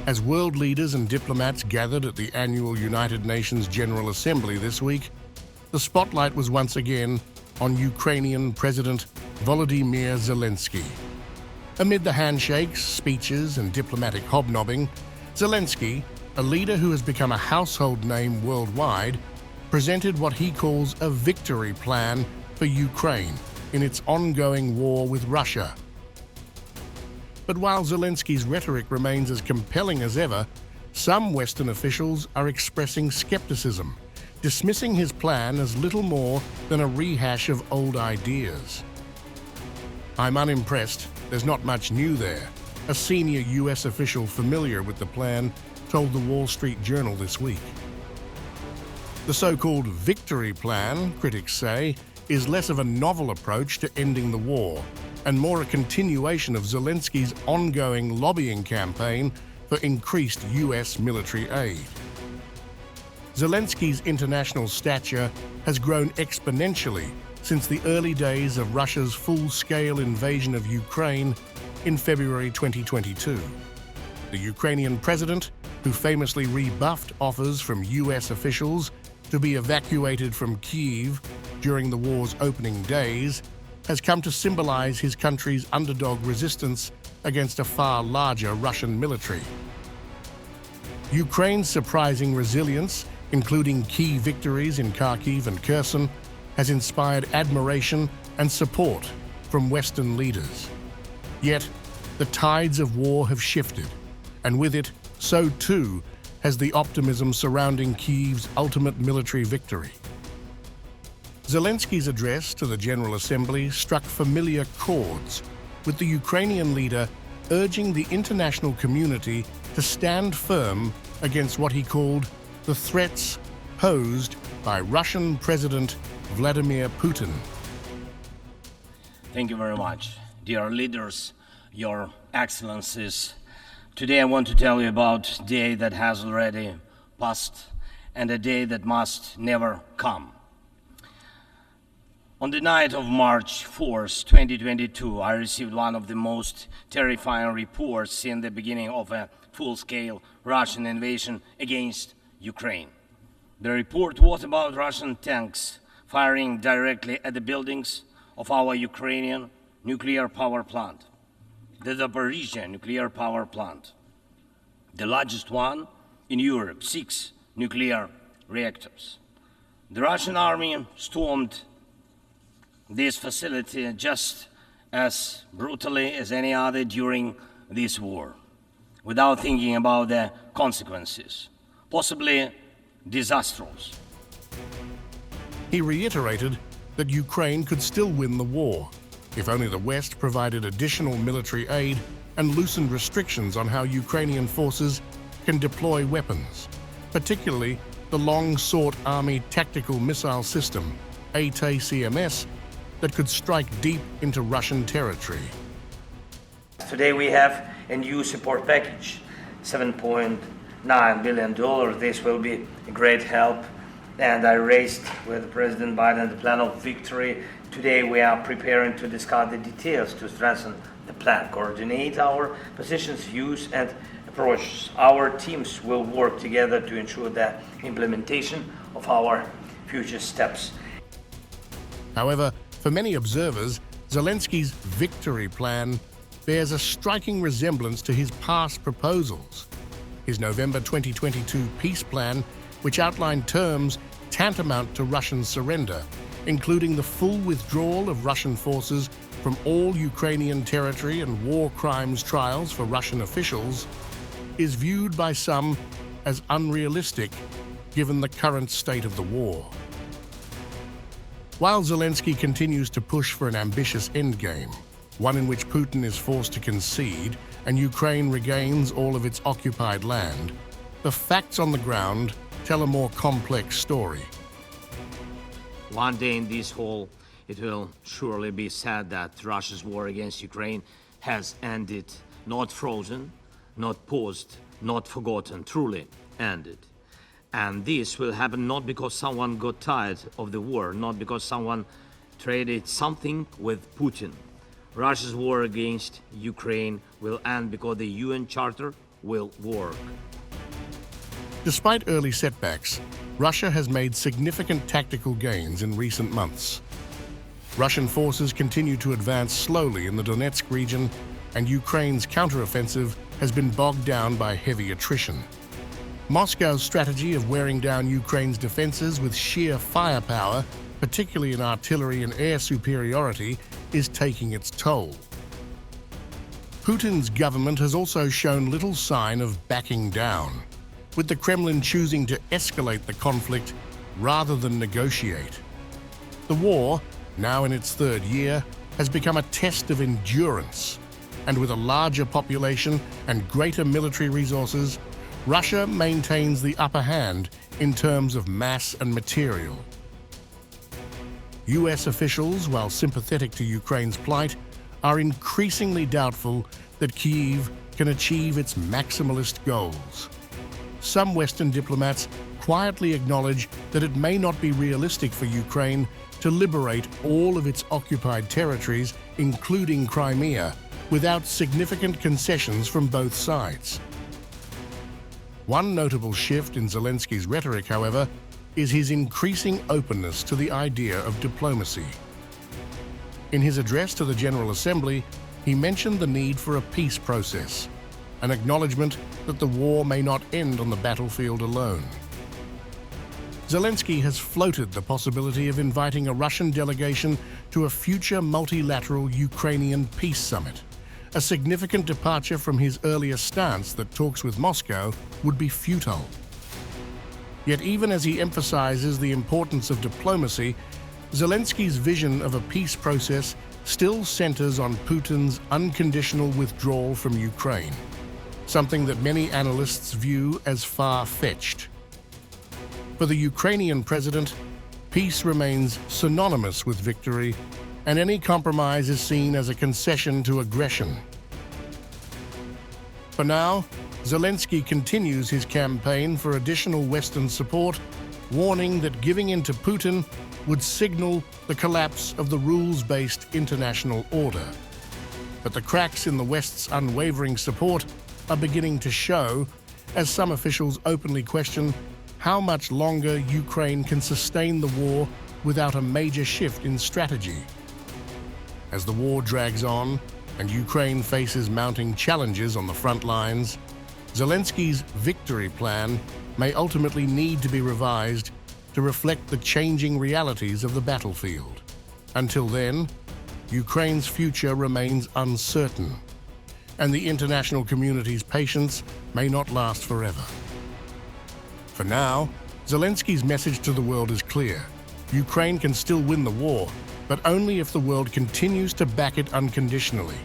As world leaders and diplomats gathered at the annual United Nations General Assembly this week, the spotlight was once again on Ukrainian President Volodymyr Zelensky. Amid the handshakes, speeches, and diplomatic hobnobbing, Zelensky, a leader who has become a household name worldwide, presented what he calls a victory plan for Ukraine in its ongoing war with Russia. But while Zelensky's rhetoric remains as compelling as ever, some Western officials are expressing skepticism, dismissing his plan as little more than a rehash of old ideas. "I'm unimpressed. There's not much new there," a senior US official familiar with the plan told the Wall Street Journal this week. The so-called victory plan, critics say, is less of a novel approach to ending the war and more a continuation of Zelensky's ongoing lobbying campaign for increased US military aid. Zelensky's international stature has grown exponentially since the early days of Russia's full-scale invasion of Ukraine in February 2022. The Ukrainian president, who famously rebuffed offers from US officials to be evacuated from Kyiv during the war's opening days, has come to symbolize his country's underdog resistance against a far larger Russian military. Ukraine's surprising resilience, including key victories in Kharkiv and Kherson, has inspired admiration and support from Western leaders. Yet, the tides of war have shifted, and with it, so too has the optimism surrounding Kyiv's ultimate military victory. Zelensky's address to the General Assembly struck familiar chords, with the Ukrainian leader urging the international community to stand firm against what he called the threats posed by Russian President Vladimir Putin. Thank you very much, dear leaders, your excellencies. Today I want to tell you about a day that has already passed and a day that must never come. On the night of March 4th, 2022, I received one of the most terrifying reports since the beginning of a full-scale Russian invasion against Ukraine. The report was about Russian tanks firing directly at the buildings of our Ukrainian nuclear power plant, the Zaporizhzhia nuclear power plant, the largest one in Europe, 6 nuclear reactors. The Russian army stormed this facility just as brutally as any other during this war, without thinking about the consequences, possibly disastrous. He reiterated that Ukraine could still win the war if only the West provided additional military aid and loosened restrictions on how Ukrainian forces can deploy weapons, particularly the long-sought Army tactical missile system, ATACMS, that could strike deep into Russian territory. Today we have a new support package, $7.9 billion. This will be a great help. And I raised with President Biden the plan of victory. Today we are preparing to discuss the details to strengthen the plan, coordinate our positions, views, and approaches. Our teams will work together to ensure the implementation of our future steps. However, for many observers, Zelensky's victory plan bears a striking resemblance to his past proposals. His November 2022 peace plan, which outlined terms tantamount to Russian surrender, including the full withdrawal of Russian forces from all Ukrainian territory and war crimes trials for Russian officials, is viewed by some as unrealistic given the current state of the war. While Zelensky continues to push for an ambitious endgame, one in which Putin is forced to concede and Ukraine regains all of its occupied land, the facts on the ground tell a more complex story. One day in this hall, it will surely be said that Russia's war against Ukraine has ended, not frozen, not paused, not forgotten, truly ended. And this will happen not because someone got tired of the war, not because someone traded something with Putin. Russia's war against Ukraine will end because the UN Charter will work. Despite early setbacks, Russia has made significant tactical gains in recent months. Russian forces continue to advance slowly in the Donetsk region, and Ukraine's counteroffensive has been bogged down by heavy attrition. Moscow's strategy of wearing down Ukraine's defenses with sheer firepower, particularly in artillery and air superiority, is taking its toll. Putin's government has also shown little sign of backing down, with the Kremlin choosing to escalate the conflict rather than negotiate. The war, now in its third year, has become a test of endurance, and with a larger population and greater military resources, Russia maintains the upper hand in terms of mass and material. US officials, while sympathetic to Ukraine's plight, are increasingly doubtful that Kyiv can achieve its maximalist goals. Some Western diplomats quietly acknowledge that it may not be realistic for Ukraine to liberate all of its occupied territories, including Crimea, without significant concessions from both sides. One notable shift in Zelensky's rhetoric, however, is his increasing openness to the idea of diplomacy. In his address to the General Assembly, he mentioned the need for a peace process, an acknowledgement that the war may not end on the battlefield alone. Zelensky has floated the possibility of inviting a Russian delegation to a future multilateral Ukrainian peace summit, a significant departure from his earlier stance that talks with Moscow would be futile. Yet even as he emphasizes the importance of diplomacy, Zelensky's vision of a peace process still centers on Putin's unconditional withdrawal from Ukraine, something that many analysts view as far-fetched. For the Ukrainian president, peace remains synonymous with victory, and any compromise is seen as a concession to aggression. For now, Zelensky continues his campaign for additional Western support, warning that giving in to Putin would signal the collapse of the rules-based international order. But the cracks in the West's unwavering support are beginning to show, as some officials openly question how much longer Ukraine can sustain the war without a major shift in strategy. As the war drags on and Ukraine faces mounting challenges on the front lines, Zelensky's victory plan may ultimately need to be revised to reflect the changing realities of the battlefield. Until then, Ukraine's future remains uncertain, and the international community's patience may not last forever. For now, Zelensky's message to the world is clear. Ukraine can still win the war, but only if the world continues to back it unconditionally.